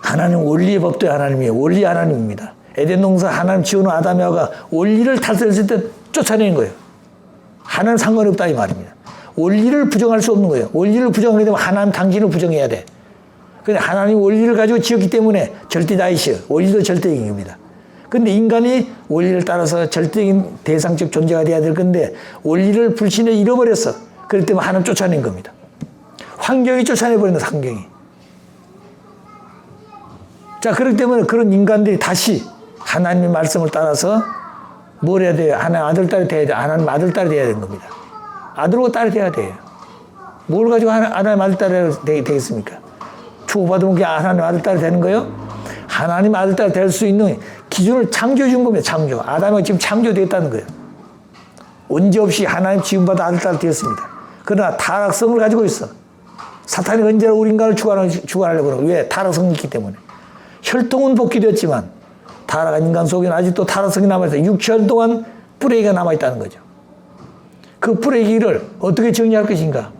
하나님 원리의 법도 하나님이에요. 원리 하나님입니다. 에덴 동산 하나님 지어놓은 아담 하와가 원리를 탈퇴했을 때 쫓아내는 거예요. 하나님 상관이 없다 이 말입니다. 원리를 부정할 수 없는 거예요. 원리를 부정하게 되면 하나님 당신을 부정해야 돼. 근데 하나님 원리를 가지고 지었기 때문에 절대다이시여. 원리도 절대적인 겁니다. 근데 인간이 원리를 따라서 절대적인 대상적 존재가 돼야 될 건데 원리를 불신에 잃어버렸어. 그렇기 때문에 하나님 쫓아낸 겁니다. 환경이 쫓아내버린다. 환경이. 자, 그렇기 때문에 그런 인간들이 다시 하나님의 말씀을 따라서 뭘 해야 돼요? 하나님 아들, 딸이 돼야 돼요. 하나님 아들, 딸이 돼야 되는 겁니다. 아들과 딸이 돼야 돼요. 뭘 가지고 하나님 아들, 딸이 되겠습니까? 축복받으면 그게 하나님 아들, 딸이 되는 거예요? 하나님 아들, 딸이 될 수 있는 기준을 창조해 준 겁니다. 창조. 아담이 지금 창조됐다는 거예요. 언제 없이 하나님 지음받아 아들, 딸이 되었습니다. 그러나 타락성을 가지고 있어. 사탄이 언제나 우리 인간을 주관하려고 그러고. 왜? 타락성이 있기 때문에. 혈통은 복귀되었지만 타락한 인간 속에는 아직도 타락성이 남아있어요. 6개월 동안 뿌레기가 남아있다는 거죠. 그 뿌레기를 어떻게 정리할 것인가?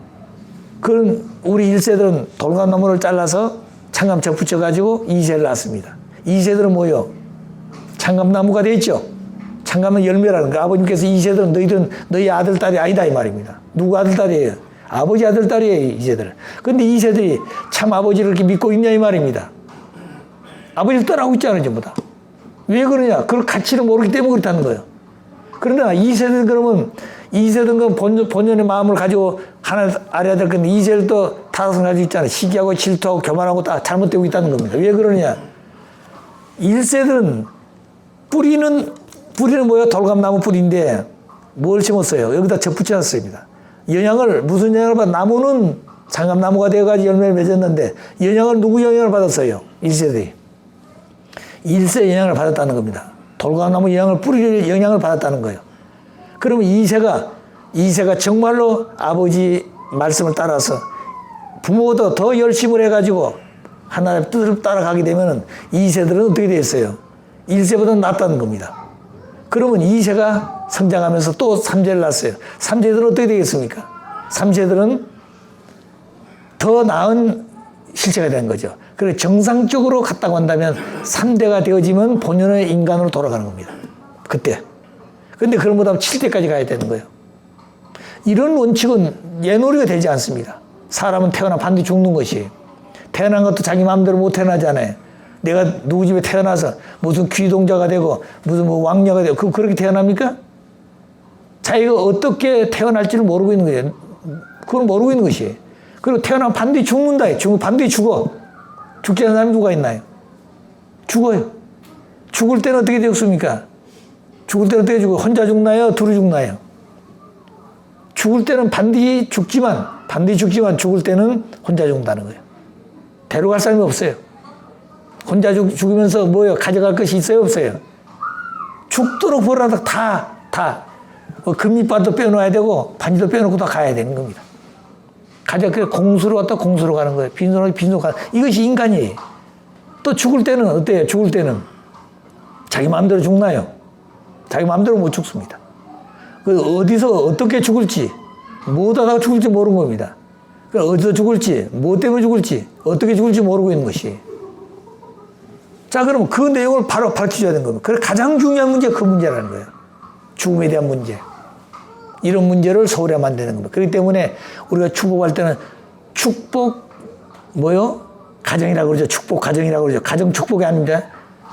그건 우리 1세들은 돌감나무를 잘라서 창감책 붙여가지고 2세를 낳습니다. 2세들은 뭐예요? 창감나무가 되어 있죠. 창감은 열매라는 거. 아버님께서 2세들은 너희들은 너희 아들, 딸이 아니다 이 말입니다. 누구 아들, 딸이에요? 아버지 아들, 딸이에요 2세들은. 근데 2세들이 참 아버지를 이렇게 믿고 있냐 이 말입니다. 아버지를 떠나고 있잖아요, 전부 다. 왜 그러냐? 그걸 가치를 모르기 때문에 그렇다는 거예요. 그러나 2세는 그러면 2세는 본연의 마음을 가지고 하나 알아야 될 건데 2세를 또 타락을 가지고 있잖아요. 시기하고 질투하고 교만하고 다 잘못되고 있다는 겁니다. 왜 그러냐? 1세들은 뿌리는 뭐예요? 돌감나무 뿌리인데 뭘 심었어요? 여기다 접붙여놨습니다. 영향을 무슨 영향을 받아? 나무는 장감나무가 되어가지고 열매를 맺었는데 영향을 누구 영향을 받았어요? 1세들이. 1세 영향을 받았다는 겁니다. 돌감나무 영향을 뿌리를 영향을 받았다는 거예요. 그러면 2세가 정말로 아버지 말씀을 따라서 부모보다 더 열심을 해가지고 하나님의 뜻을 따라가게 되면 2세들은 어떻게 되었어요? 1세보다 낫다는 겁니다. 그러면 2세가 성장하면서 또 3세를 낳았어요. 3세들은 어떻게 되겠습니까? 3세들은 더 나은 실체가 되는 거죠. 그래서 정상적으로 갔다고 한다면 3대가 되어지면 본연의 인간으로 돌아가는 겁니다. 그때. 근데 그런 것보다 7대까지 가야 되는 거예요. 이런 원칙은 예놀이가 되지 않습니다. 사람은 태어나 반드시 죽는 것이. 태어난 것도 자기 마음대로 못 태어나잖아요. 내가 누구 집에 태어나서 무슨 귀동자가 되고 무슨 뭐 왕녀가 되고 그렇게 태어납니까? 자기가 어떻게 태어날지를 모르고 있는 거예요. 그걸 모르고 있는 것이. 그리고 태어나면 반드시 죽는다. 반드시 죽어. 죽지 않는 사람이 누가 있나요? 죽어요. 죽을 때는 어떻게 되었습니까? 죽을 때는 어떻게 죽어요? 혼자 죽나요? 둘이 죽나요? 죽을 때는 반드시 죽지만 죽을 때는 혼자 죽는다는 거예요. 데려갈 사람이 없어요. 혼자 죽으면서 뭐예요? 가져갈 것이 있어요? 없어요? 죽도록 보라도 뭐 금리바도 빼놓아야 되고 반지도 빼놓고 다 가야 되는 겁니다. 그래 공수로 왔다 공수로 가는 거예요. 빈손으로 가는 이것이 인간이에요. 또 죽을 때는 어때요? 죽을 때는 자기 마음대로 죽나요? 자기 마음대로 못 죽습니다. 어디서 어떻게 죽을지 못 하다가 죽을지 모르는 겁니다. 어디서 죽을지 뭐 때문에 죽을지 어떻게 죽을지 모르고 있는 것이. 자, 그러면 그 내용을 바로 밝혀줘야 되는 겁니다. 그래 가장 중요한 문제가 그 문제라는 거예요. 죽음에 대한 문제. 이런 문제를 소홀히 만드는 겁니다. 그렇기 때문에 우리가 축복할 때는 축복 가정이라고 그러죠. 축복 가정이라고 그러죠. 가정 축복이 아닙니다.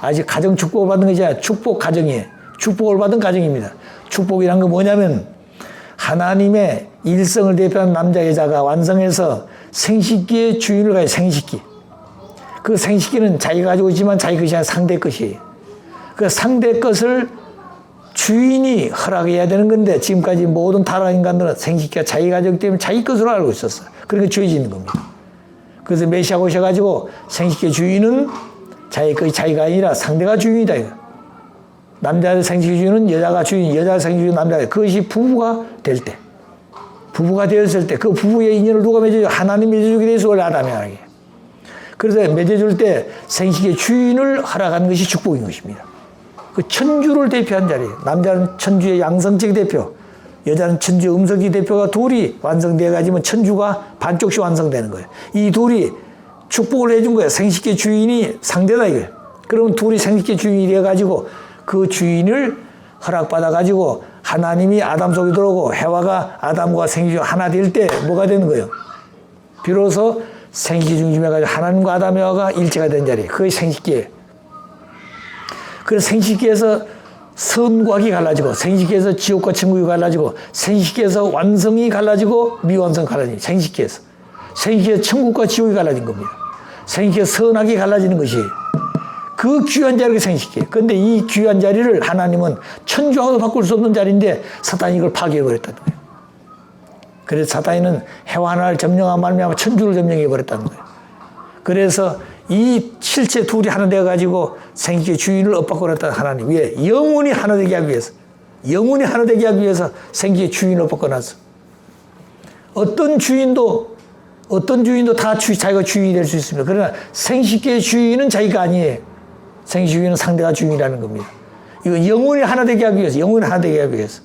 아직 가정 축복을 받는 것이 아니라 축복 가정이에요. 축복을 받은 가정입니다. 축복이란 건 뭐냐면 하나님의 일성을 대표하는 남자 여자가 완성해서 생식기의 주인을 가요. 생식기. 그 생식기는 자기가 가지고 있지만 자기 것이 아니라 상대 것이에요. 그 상대 것을 주인이 허락해야 되는 건데 지금까지 모든 타락 인간들은 생식기가 자기 가족 때문에 자기 것으로 알고 있었어요. 그러니까 죄 짓는 겁니다. 그래서 메시아가 오셔가지고 생식기의 주인은 자기 것이 자기가 아니라 상대가 주인이다. 남자의 생식기 주인은 여자가 주인, 여자의 생식기 주인은 남자가. 그것이 부부가 될 때. 부부가 되었을 때 그 부부의 인연을 누가 맺어줘요? 하나님이 맺어주게 돼서 원래 아담이 하게. 그래서 맺어줄 때 생식기의 주인을 허락한 것이 축복인 것입니다. 그 천주를 대표한 자리예요. 남자는 천주의 양성적 대표, 여자는 천주의 음성적 대표가 둘이 완성되어 가지면 천주가 반쪽씩 완성되는 거예요. 이 둘이 축복을 해준 거예요. 생식계 주인이 상대다 이거예요. 그러면 둘이 생식계 주인이 돼가지고 그 주인을 허락받아가지고 하나님이 아담 속에 들어오고 해와가 아담과 생식계 하나 될 때 뭐가 되는 거예요? 비로소 생식계 중심해가지고 하나님과 아담 해와가 일체가 된 자리. 그게 생식계예요. 그래서 생식계에서 선과 악이 갈라지고 생식계에서 지옥과 천국이 갈라지고 생식계에서 완성이 갈라지고 미완성 갈라지고 생식계에서 천국과 지옥이 갈라진 겁니다. 생식계에서 선악이 갈라지는 것이 그 귀한 자리가 생식계. 그런데 이 귀한 자리를 하나님은 천주하고도 바꿀 수 없는 자리인데 사탄이 이걸 파괴해버렸다는 거예요. 그래서 사탄이는 해와 하나를 점령한 말미암아 천주를 점령해버렸다는 거예요. 그래서 이 실체 둘이 하나 되어가지고 생식계 주인을 엇바꿔놨다 하나님. 왜? 영원히 하나 되게 하기 위해서. 영원히 하나 되게 하기 위해서 생식계 주인을 엇바꿔놨어. 어떤 주인도 다 자기가 주인이 될 수 있습니다. 그러나 생식계 주인은 자기가 아니에요. 생식계 주인은 상대가 주인이라는 겁니다. 이거 영원히 하나 되게 하기 위해서, 영원히 하나 되게 하기 위해서.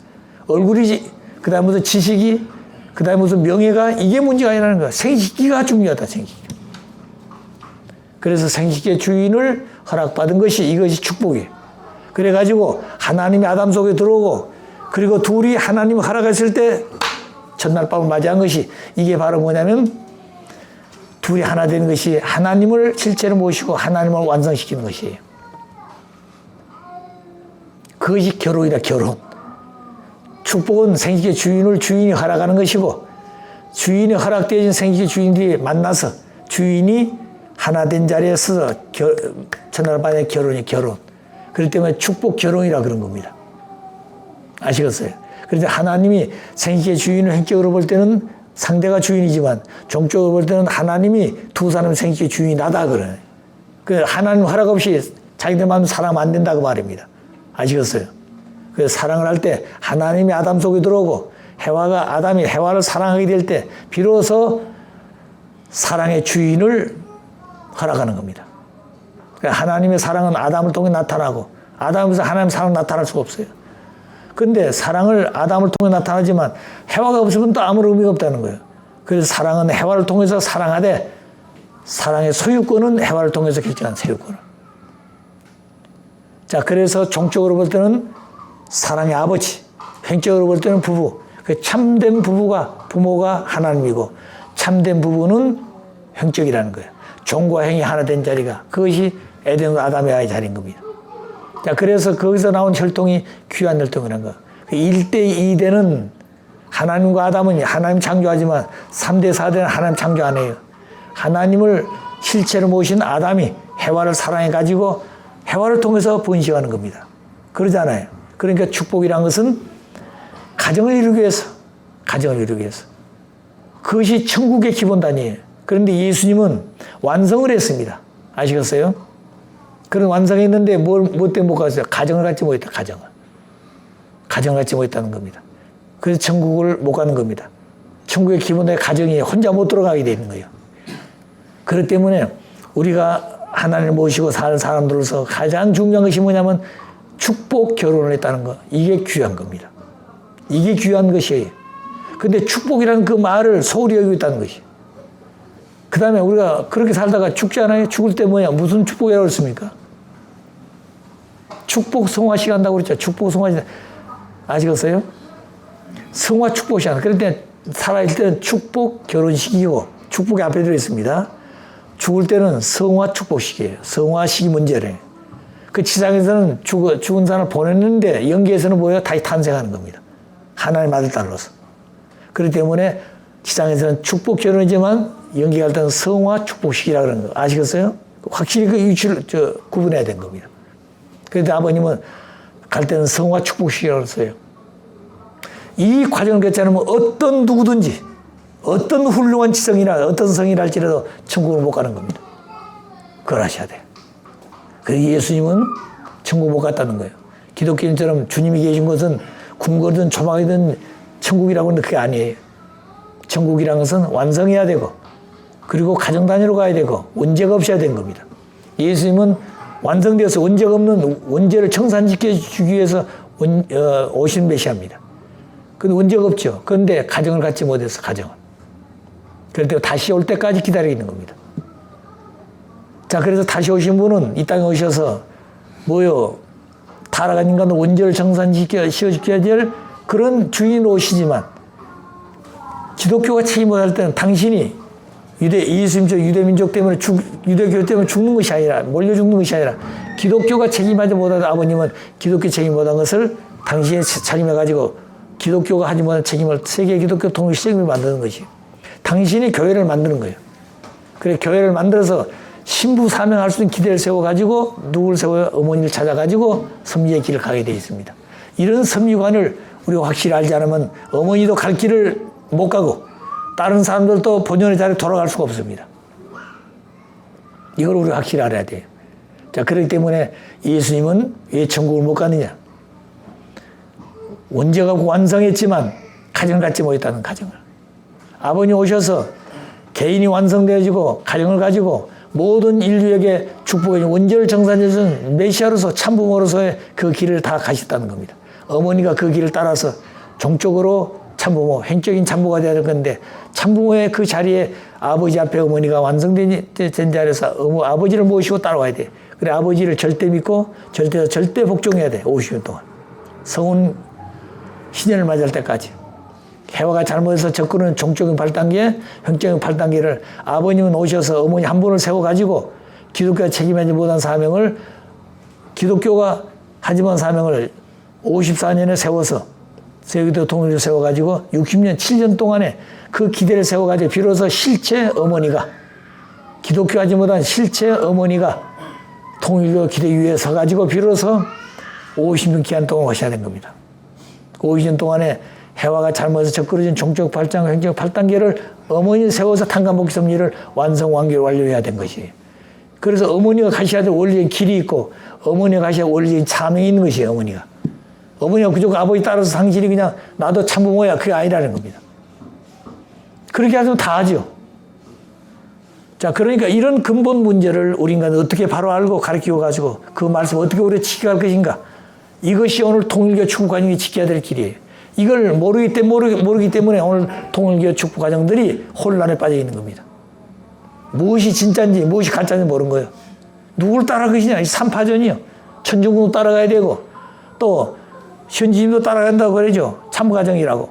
얼굴이, 그 다음에 무슨 지식이, 그 다음에 무슨 명예가, 이게 문제가 아니라는 거야. 생식계가 중요하다, 생식계. 그래서 생식계 주인을 허락받은 것이 이것이 축복이에요. 그래가지고 하나님이 아담 속에 들어오고 그리고 둘이 하나님 허락했을 때 첫날 밤을 맞이한 것이 이게 바로 뭐냐면 둘이 하나 되는 것이 하나님을 실제로 모시고 하나님을 완성시키는 것이에요. 그것이 결혼이다, 결혼. 축복은 생식계 주인을 주인이 허락하는 것이고 주인이 허락되어진 생식계 주인들이 만나서 주인이 하나 된 자리에 서서 첫날 밤에 결혼이 결혼. 그렇기 때문에 축복 결혼이라 그런 겁니다. 아시겠어요? 그런데 하나님이 생식계 주인을 행적으로 볼 때는 상대가 주인이지만 종적으로 볼 때는 하나님이 두 사람의 생식계 주인이 나다 그러네. 그 하나님 허락 없이 자기들 마음 사랑하면 안 된다고 말입니다. 아시겠어요? 그래서 사랑을 할 때 하나님이 아담 속에 들어오고 아담이 해와를 사랑하게 될 때 비로소 사랑의 주인을 허락하는 겁니다. 그러니까 하나님의 사랑은 아담을 통해 나타나고 아담에서 하나님의 사랑은 나타날 수가 없어요. 그런데 사랑을 아담을 통해 나타나지만 해와가 없으면 또 아무런 의미가 없다는 거예요. 그래서 사랑은 해와를 통해서 사랑하되 사랑의 소유권은 해와를 통해서 결정한 소유권을. 자, 그래서 종적으로 볼 때는 사랑의 아버지, 행적으로 볼 때는 부부. 그 참된 부모가 하나님이고 참된 부부는 행적이라는 거예요. 종과 행이 하나 된 자리가 그것이 에덴 아담의 자리인 겁니다. 자, 그래서 거기서 나온 혈통이 귀한 혈통이라는 거. 1대 2대는 하나님과 아담은 하나님 창조하지만 3대 4대는 하나님 창조 안 해요. 하나님을 실체로 모신 아담이 해와를 사랑해 가지고 해와를 통해서 번식하는 겁니다. 그러잖아요. 그러니까 축복이란 것은 가정을 이루기 위해서, 그것이 천국의 기본단위예요. 그런데 예수님은 완성을 했습니다. 아시겠어요? 그런 완성했는데 뭐 때문에 못 갔어요? 가정을 갖지 못했다, 가정을 갖지 못했다는 겁니다. 그래서 천국을 못 가는 겁니다. 천국의 기본의 가정이 혼자 못 들어가게 되는 거예요. 그렇기 때문에 우리가 하나님을 모시고 사는 사람들로서 가장 중요한 것이 뭐냐면 축복 결혼을 했다는 거. 이게 귀한 겁니다. 이게 귀한 것이에요. 근데 축복이라는 그 말을 소홀히 여기고 있다는 것이에요. 그 다음에 우리가 그렇게 살다가 죽지 않아요? 죽을 때 뭐냐? 무슨 축복이라고 그랬습니까? 축복 성화식 한다고 그랬죠. 축복 성화식. 아시겠어요? 성화 축복식 한다. 그럴 때 살아있을 때는 축복 결혼식이고 축복이 앞에 들어있습니다. 죽을 때는 성화 축복식이에요. 성화식이 문제래. 그 지상에서는 죽은 사람을 보냈는데 영계에서는 뭐예요? 다시 탄생하는 겁니다. 하나님 아들 딸로서. 그렇기 때문에 지상에서는 축복 결혼이지만 영계 갈 때는 성화 축복식이라 그러는 거 아시겠어요? 확실히 그 위치를 구분해야 되는 겁니다. 그런데 아버님은 갈 때는 성화 축복식이라고 했어요. 이 과정을 겪지 않으면 어떤 누구든지 어떤 훌륭한 지성이나 어떤 성이라 할지라도 천국을 못 가는 겁니다. 그걸 아셔야 돼요. 그래서 예수님은 천국 못 갔다는 거예요. 기독교인처럼 주님이 계신 곳은 궁궐이든 조망이든 천국이라고 하는 그게 아니에요. 천국이라는 것은 완성해야 되고 그리고 가정 단위로 가야 되고 원죄가 없어야 되는 겁니다. 예수님은 완성되어서 원죄가 없는 원죄를 청산시켜 주기 위해서 오신 메시아입니다. 근데 원죄가 없죠. 그런데 가정을 갖지 못해서 가정을. 그럴 때 다시 올 때까지 기다리고 있는 겁니다. 자, 그래서 다시 오신 분은 이 땅에 오셔서 뭐요? 타락한 인간도 원죄를 씌워지켜야 될 그런 주인으로 오시지만 기독교가 책임을 할 때는 당신이 예수님처럼 유대민족 때문에 유대교 때문에 죽는 것이 아니라 몰려 죽는 것이 아니라 기독교가 책임하지 못한 아버님은 기독교 책임 못한 것을 당신이 책임해가지고 기독교가 하지 못한 책임을 세계 기독교 통일 시스템을 만드는 것이 당신이 교회를 만드는 거예요. 그래 교회를 만들어서 신부 사명할 수 있는 기대를 세워가지고 누구를 세워요? 어머니를 찾아가지고 섭리의 길을 가게 되어 있습니다. 이런 섭리관을 우리가 확실히 알지 않으면 어머니도 갈 길을 못 가고 다른 사람들도 본연의 자리에 돌아갈 수가 없습니다. 이걸 우리가 확실히 알아야 돼요. 자, 그렇기 때문에 예수님은 왜 천국을 못 가느냐? 원죄가 완성했지만 가정을 갖지 못했다는 가정을. 아버님 오셔서 개인이 완성되어지고 가정을 가지고 모든 인류에게 축복해 준 원죄를 정산해 준 메시아로서 참부모로서의 그 길을 다 가셨다는 겁니다. 어머니가 그 길을 따라서 종적으로 참부모, 행적인 참부가 되야 될 건데 참부모의 그 자리에 아버지 앞에 어머니가 완성된 자리에서 아버지를 모시고 따라와야 돼. 그래 아버지를 절대 믿고 절대 복종해야 돼. 50년 동안. 성운 신년을 맞을 때까지. 해와가 잘못해서 접근은 종적인 8단계, 형적인 8단계를 아버님은 오셔서 어머니 한 분을 세워가지고 기독교가 책임하지 못한 사명을 기독교가 하지만 사명을 54년에 세워서 세계도 통일을 세워가지고 60년, 7년 동안에 그 기대를 세워가지고 비로소 실체 어머니가 기독교 하지 못한 실체 어머니가 통일교 기대 위에 서가지고 비로소 50년 기간 동안 오셔야 된 겁니다. 50년 동안에 해와가 잘못해서 적그러진 종적 8장, 행적 8단계를 어머니 세워서 탄감복귀 섭리를 완성완결 완료해야 된 것이에요. 그래서 어머니가 가셔야 될 원리적인 길이 있고 어머니가 가셔야 할 원리적인 사명이 있는 것이에요. 어머니가 그쪽 아버지 따라서 당신이 그냥 나도 참부모야 그게 아니라는 겁니다. 그렇게 하면 다 하죠. 자, 그러니까 이런 근본 문제를 우리 인간은 어떻게 바로 알고 가르치고 가지고 그 말씀을 어떻게 우리가 지켜갈 것인가. 이것이 오늘 통일교 축복 과정이 지켜야 될 길이에요. 이걸 모르기 때문에 오늘 통일교 축복 과정들이 혼란에 빠져 있는 겁니다. 무엇이 진짜인지 무엇이 가짜인지 모르는 거예요. 누구를 따라갈 것이냐. 이 삼파전이요. 천중국도 따라가야 되고 또 현지님도 따라간다고 그러죠. 참과정이라고.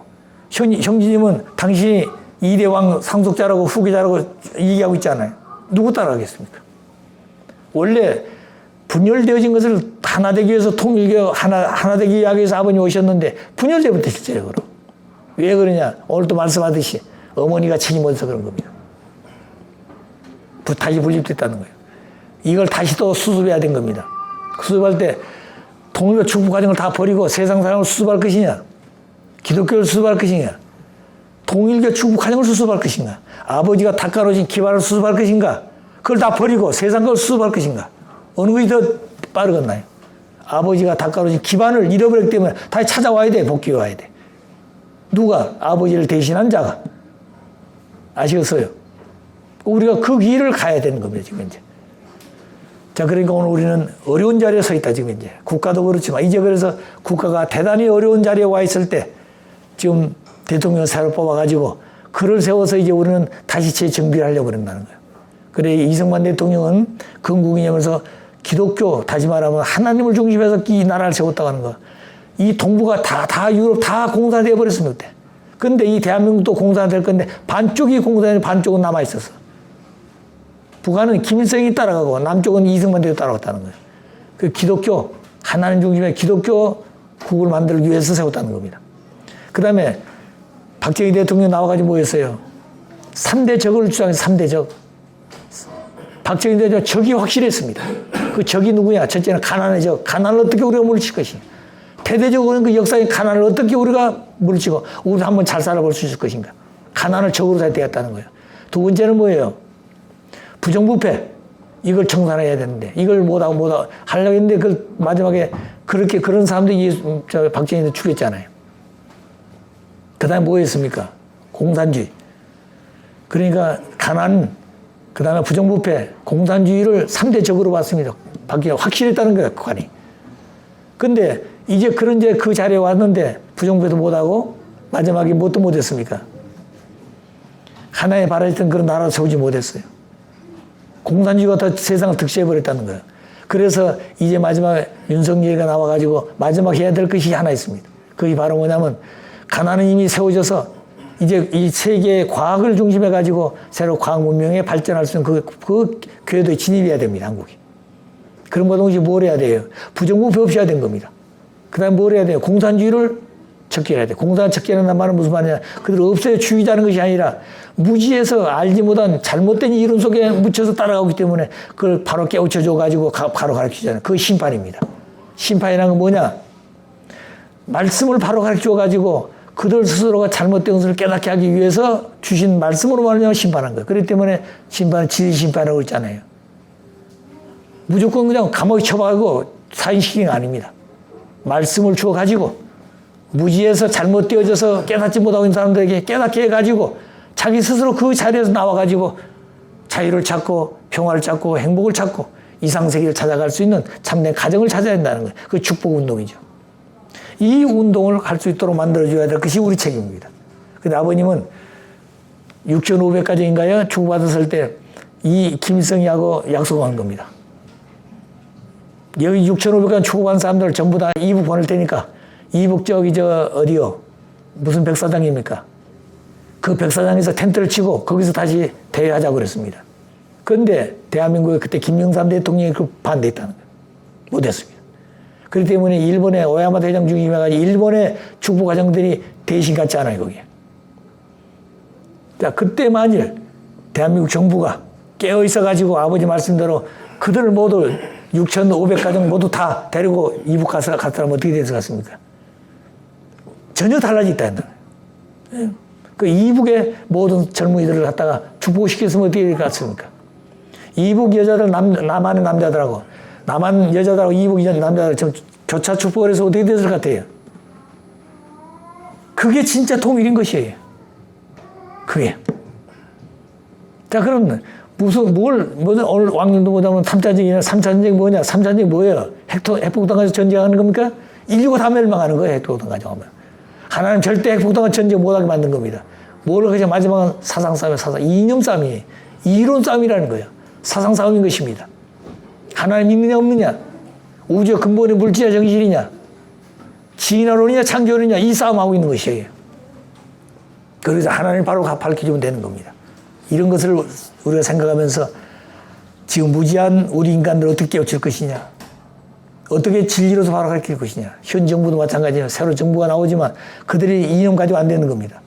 형제님은 당신이 2대 왕 상속자라고 후계자라고 얘기하고 있잖아요. 누구 따라가겠습니까? 원래 분열되어진 것을 하나 되기 위해서 통일교 하나 되기 위해서 아버님 오셨는데 분열되부터 실제적으로. 왜 그러냐? 오늘도 말씀하듯이 어머니가 책임져서 그런 겁니다. 다시 분립됐다는 거예요. 이걸 다시 또 수습해야 된 겁니다. 수습할 때 통일교 축복 과정을 다 버리고 세상 사람을 수습할 것이냐? 기독교를 수습할 것이냐? 통일교 축복 과정을 수습할 것인가? 아버지가 닦아놓으신 기반을 수습할 것인가? 그걸 다 버리고 세상 걸 수습할 것인가? 어느 것이 더 빠르겠나요? 아버지가 닦아놓으신 기반을 잃어버렸기 때문에 다시 찾아와야 돼. 복귀해 와야 돼. 누가? 아버지를 대신한 자가. 아시겠어요? 우리가 그 길을 가야 되는 겁니다. 지금 이제. 자, 그러니까 오늘 우리는 어려운 자리에 서 있다, 지금 이제. 국가도 그렇지만, 이제 그래서 국가가 대단히 어려운 자리에 와 있을 때, 지금 대통령을 새로 뽑아가지고, 그를 세워서 이제 우리는 다시 재정비를 하려고 그런다는 거예요. 그래, 이승만 대통령은 건국이념에서 기독교, 다시 말하면 하나님을 중심해서 이 나라를 세웠다고 하는 거. 이 동북아 다 유럽 다 공산되어 버렸습니다, 그때. 근데 이 대한민국도 공산될 건데, 반쪽이 공산이 반쪽은 남아있었어. 북한은 김일성이 따라가고 남쪽은 이승만 대통령이 따라갔다는 거예요. 그 기독교, 하나님 중심의 기독교 국을 만들기 위해서 세웠다는 겁니다. 그 다음에 박정희 대통령이 나와가지고 뭐 했어요? 3대 적을 주장해서 3대 적. 박정희 대통령 적이 확실했습니다. 그 적이 누구냐? 첫째는 가난의 적. 가난을 어떻게 우리가 물리칠 것인가? 대대적으로 그 역사의 가난을 어떻게 우리가 물리치고 우리 한번 잘 살아볼 수 있을 것인가? 가난을 적으로 다 되었다는 거예요. 두 번째는 뭐예요? 부정부패. 이걸 청산해야 되는데 이걸 못하고 하려고 했는데 그 마지막에 그렇게 그런 사람들이 박정희를 죽였잖아요. 그 다음에 뭐 했습니까? 공산주의. 그러니까 가난, 그 다음에 부정부패, 공산주의를 3대 적으로 봤습니다. 박정희가 확실했다는 거예요, 북한이. 근데 이제 그런 이제 그 자리에 왔는데 부정부패도 못하고 마지막에 뭣도 못했습니까? 하나의 바라했던 그런 나라를 세우지 못했어요. 공산주의가 더 세상을 득실해버렸다는 거예요. 그래서 이제 마지막 윤석열이가 나와가지고 마지막 해야 될 것이 하나 있습니다. 그게 바로 뭐냐면 가나는 이미 세워져서 이제 이 세계의 과학을 중심해가지고 새로 과학 문명에 발전할 수 있는 그 궤도에 진입해야 됩니다. 한국이. 그런 동시에 뭘 해야 돼요? 부정부패 없애야 된 겁니다. 그 다음에 뭘 해야 돼요? 공산주의를 척결해야 돼요. 공산 척결한다는 말은 무슨 말이냐? 그들 없애야 주의자는 것이 아니라 무지해서 알지 못한 잘못된 이론 속에 묻혀서 따라가기 때문에 그걸 바로 깨우쳐줘가지고 바로 가르치잖아요. 그게 심판입니다. 심판이라는 건 뭐냐? 말씀을 바로 가르쳐가지고 그들 스스로가 잘못된 것을 깨닫게 하기 위해서 주신 말씀으로 말하면 심판한 거예요. 그렇기 때문에 심판은 진리심판이라고 했잖아요. 무조건 그냥 감옥에 처박고 사인시키는 게 아닙니다. 말씀을 주어가지고 무지해서 잘못되어져서 깨닫지 못하고 있는 사람들에게 깨닫게 해가지고 자기 스스로 그 자리에서 나와가지고 자유를 찾고 평화를 찾고 행복을 찾고 이상세계를 찾아갈 수 있는 참된 가정을 찾아야 한다는 거예요. 그 축복운동이죠. 이 운동을 할 수 있도록 만들어줘야 될 것이 우리 책임입니다. 근데 아버님은 6,500가정인가요? 주고받았을 때 이 김일성이하고 약속한 겁니다. 여기 6,500가정 주고받은 사람들 전부 다 이북 보낼 테니까 이북 어디요? 무슨 백사장입니까? 그 백사장에서 텐트를 치고 거기서 다시 대회하자고 그랬습니다. 그런데 대한민국에 그때 김영삼 대통령이 그 반대했다는 거예요. 못했습니다. 그렇기 때문에 일본의 오야마 대장 중심해가지고 일본의 축부 과정들이 대신 갔지 않아요, 거기에. 자, 그때 만일 대한민국 정부가 깨어 있어가지고 아버지 말씀대로 그들 모두 6,500가정 모두 다 데리고 이북 갔더라면 어떻게 됐을까? 전혀 달라졌다는 거예요. 그 이북의 모든 젊은이들을 갖다가 축복시켰으면 어떻게 될 것 같습니까? 이북 여자들, 남한의 남자들하고, 남한 여자들하고 이북 남자들 교차 축복을 해서 어떻게 됐을 것 같아요? 그게 진짜 통일인 것이에요. 그게. 자, 그럼 오늘 왕님도 보자면 3차전쟁이나 3차전쟁이 뭐냐? 3차전쟁이 뭐예요? 핵폭탄 가지고 전쟁하는 겁니까? 인류가 다 멸망하는 거예요, 핵폭탄 가지고 하면. 하나님 절대 핵폭탄과 전쟁 못하게 만든 겁니다. 뭘 그냥 마지막은 사상 싸움이에요, 이념 싸움이에요. 이론 싸움이라는 거예요. 사상 싸움인 것입니다. 하나님 있느냐 없느냐? 우주의 근본이 물질이냐 정신이냐? 진화론이냐 창조론이냐? 이 싸움하고 있는 것이에요. 그래서 하나님 바로 밝혀주면 되는 겁니다. 이런 것을 우리가 생각하면서 지금 무지한 우리 인간들 어떻게 깨우칠 것이냐? 어떻게 진리로서 바로 가르칠 것이냐? 현 정부도 마찬가지예요. 새로 정부가 나오지만 그들이 이념 가지고 안 되는 겁니다.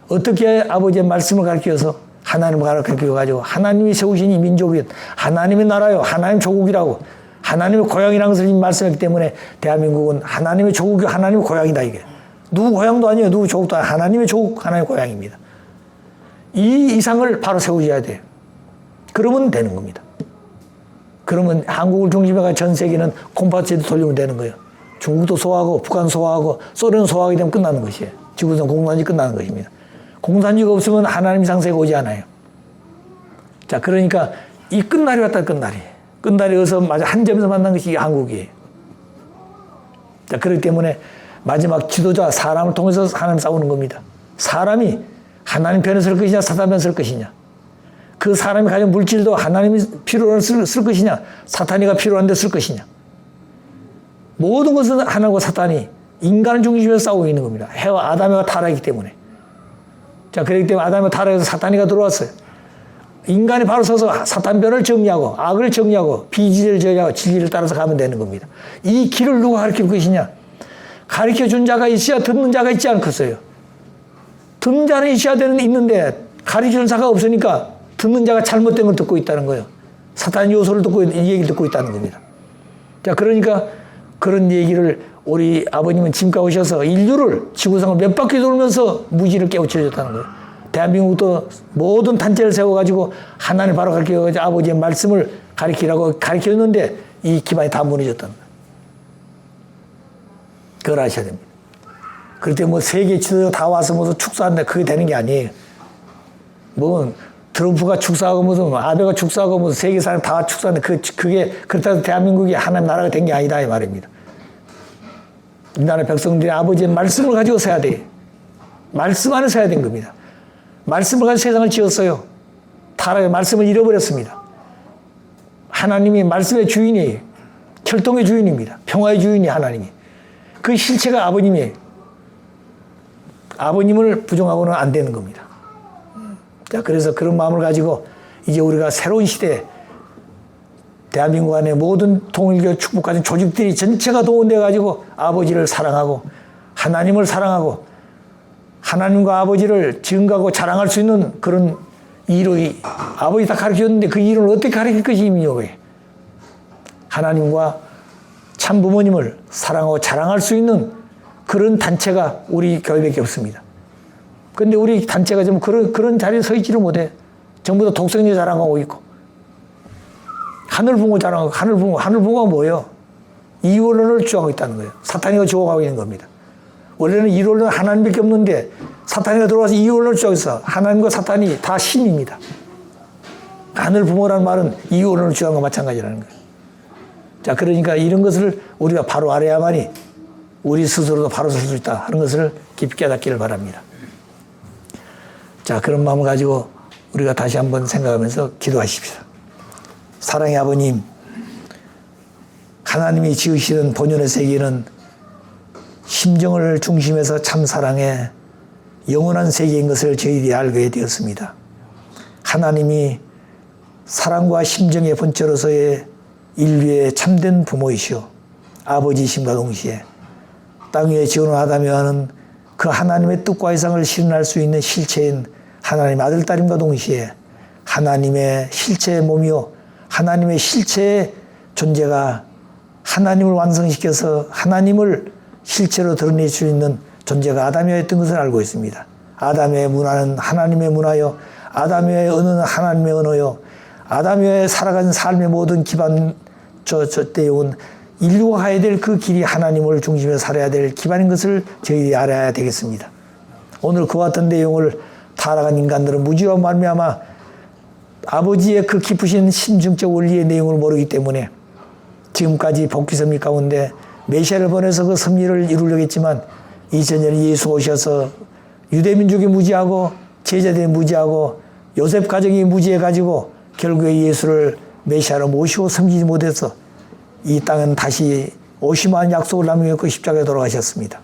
어떻게 아버지의 말씀을 가르쳐서 하나님을 가르쳐가지고 하나님이 세우신 이 민족이 하나님의 나라요. 하나님 조국이라고. 하나님의 고향이라는 것을 말씀했기 때문에 대한민국은 하나님의 조국이 하나님의 고향이다 이게. 누구 고향도 아니에요. 누구 조국도 아니에요. 하나님의 조국, 하나님의 고향입니다. 이 이상을 바로 세우셔야 돼요. 그러면 되는 겁니다. 그러면 한국을 중심해서 전 세계는 콤파트제도 돌리면 되는 거예요. 중국도 소화하고 북한 소화하고 소련 소화하게 되면 끝나는 것이에요. 지구상 공산주의 끝나는 것입니다. 공산주의가 없으면 하나님 상세가 오지 않아요. 자, 그러니까 이 끝날이 왔다 끝날이. 끝날이 어서 마저 한 점에서 만난 것이 한국이에요. 자, 그렇기 때문에 마지막 지도자 사람을 통해서 하나님 싸우는 겁니다. 사람이 하나님 편에 설 것이냐 사탄 편에 설 것이냐. 그 사람이 가진 물질도 하나님이 필요로 쓸 것이냐 사탄이가 필요한데 쓸 것이냐. 모든 것은 하나님과 사탄이 인간을 중심에서 싸우고 있는 겁니다. 해와 아담과 타락이기 때문에. 자, 그렇기 때문에 아담과 타락에서 사탄이가 들어왔어요. 인간이 바로 서서 사탄 편을 정리하고 악을 정리하고 비진리를 정리하고 진리를 따라서 가면 되는 겁니다. 이 길을 누가 가르칠 것이냐. 가르쳐준 자가 있어야 듣는 자가 있지 않겠어요. 듣는 자는 있어야 있는데 가르치는 자가 없으니까 듣는 자가 잘못된 걸 듣고 있다는 거예요. 사탄 요소를 듣고 이 얘기를 듣고 있다는 겁니다. 자, 그러니까 그런 얘기를 우리 아버님은 지금까지 오셔서 인류를 지구상을 몇 바퀴 돌면서 무지를 깨우쳐줬다는 거예요. 대한민국도 모든 단체를 세워가지고 하나님 바로 가르쳐가지고 아버지의 말씀을 가르치라고 가르쳐줬는데 이 기반이 다 무너졌다는 거예요. 그걸 아셔야 됩니다. 그럴 때 뭐 세계 지도자가 다 와서 무슨 축사한다 그게 되는 게 아니에요. 뭐 트럼프가 축사하고 무슨 아베가 축사하고 무슨 세계 사람 다 축사하는데 그게 그렇다고 대한민국이 하나님 나라가 된 게 아니다 이 말입니다. 이 나라 백성들이 아버지의 말씀을 가지고 서야 돼. 말씀 안에 서야 된 겁니다. 말씀을 가지고 세상을 지었어요. 타락의 말씀을 잃어버렸습니다. 하나님이 말씀의 주인이 혈통의 주인입니다. 평화의 주인이 하나님이. 그 실체가 아버님이에요. 아버님을 부정하고는 안 되는 겁니다. 자, 그래서 그런 마음을 가지고 이제 우리가 새로운 시대에 대한민국 안에 모든 통일교 축복하는 조직들이 전체가 동원되어 가지고 아버지를 사랑하고 하나님을 사랑하고 하나님과 아버지를 증거하고 자랑할 수 있는 그런 이론이 아버지 다 가르쳐줬는데 그 이론을 어떻게 가르칠 것이며 하나님과 참 부모님을 사랑하고 자랑할 수 있는 그런 단체가 우리 교회밖에 없습니다. 그런데 우리 단체가 좀 그런 자리에 서 있지를 못해. 전부 다 독생자 자랑하고 있고 하늘 붕어 자랑하고 하늘 붕어가 뭐예요? 이원론을 주장하고 있다는 거예요. 사탄이가 주어가고 있는 겁니다. 원래는 이원론 하나님밖에 없는데 사탄이가 들어와서 이원론을 주장했어. 하나님과 사탄이 다 신입니다. 하늘 붕어라는 말은 이원론을 주장한 것과 마찬가지라는 거예요. 자, 그러니까 이런 것을 우리가 바로 알아야만이 우리 스스로도 바로 설 수 있다 하는 것을 깊이 깨닫기를 바랍니다. 자, 그런 마음을 가지고 우리가 다시 한번 생각하면서 기도하십시오. 사랑의 아버님, 하나님이 지으시는 본연의 세계는 심정을 중심에서 참 사랑해 영원한 세계인 것을 저희들이 알게 되었습니다. 하나님이 사랑과 심정의 본체로서의 인류의 참된 부모이시오. 아버지이심과 동시에 땅 위에 지어놓은 아담이 하는 그 하나님의 뜻과 이상을 실현할 수 있는 실체인 하나님의 아들, 딸임과 동시에 하나님의 실체의 몸이요 하나님의 실체의 존재가 하나님을 완성시켜서 하나님을 실체로 드러낼 수 있는 존재가 아담이었던 것을 알고 있습니다. 아담의 문화는 하나님의 문화요 아담의 언어는 하나님의 언어요 아담의 살아간 삶의 모든 기반 내용은 인류가 가야 될 그 길이 하나님을 중심에 살아야 될 기반인 것을 저희들이 알아야 되겠습니다. 오늘 그와 같은 내용을 타락한 인간들은 무지와 말미암아 아버지의 그 깊으신 심중적 원리의 내용을 모르기 때문에 지금까지 복귀 섭리 가운데 메시아를 보내서 그 섭리를 이루려고 했지만 2000년에 예수 오셔서 유대민족이 무지하고 제자들이 무지하고 요셉 가정이 무지해가지고 결국에 예수를 메시아로 모시고 섬기지 못해서 이 땅은 다시 오심한 약속을 남기고 십자가에 돌아가셨습니다.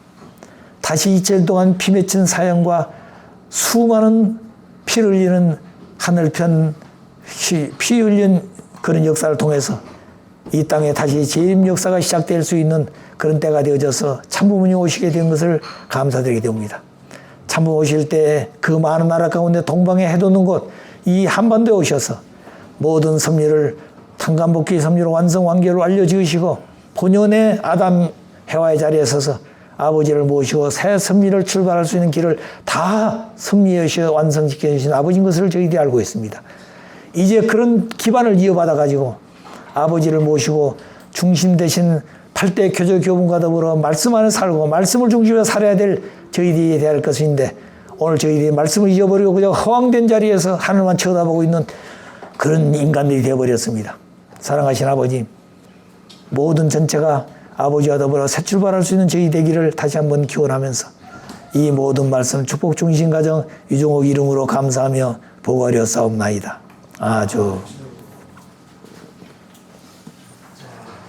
다시 2000년 동안 피 맺힌 사형과 수많은 피를 흘리는 하늘편 피 흘린 그런 역사를 통해서 이 땅에 다시 재림 역사가 시작될 수 있는 그런 때가 되어져서 참부모님 오시게 된 것을 감사드리게 됩니다. 참부모 오실 때 그 많은 나라 가운데 동방에 해돋는 곳 이 한반도에 오셔서 모든 섭리를 탄감복귀 섭리로 완성 완결을 알려주시고 본연의 아담 해와의 자리에 서서 아버지를 모시고 새 섭리를 출발할 수 있는 길을 다 섭리하셔 완성시켜 주신 아버지인 것을 저희들이 알고 있습니다. 이제 그런 기반을 이어받아 가지고 아버지를 모시고 중심 대신 8대 교조 교분과 더불어 말씀 안에 살고 말씀을 중심으로 살아야 될 저희들이 되어야 할 것인데 오늘 저희들이 말씀을 잊어버리고 그냥 허황된 자리에서 하늘만 쳐다보고 있는 그런 인간들이 되어버렸습니다. 사랑하신 아버지, 모든 전체가 아버지와 더불어 새 출발할 수 있는 저희 되기를 다시 한번 기원하면서 이 모든 말씀 축복 중심 가정 유종옥 이름으로 감사하며 보고하려 싸움나이다. 아주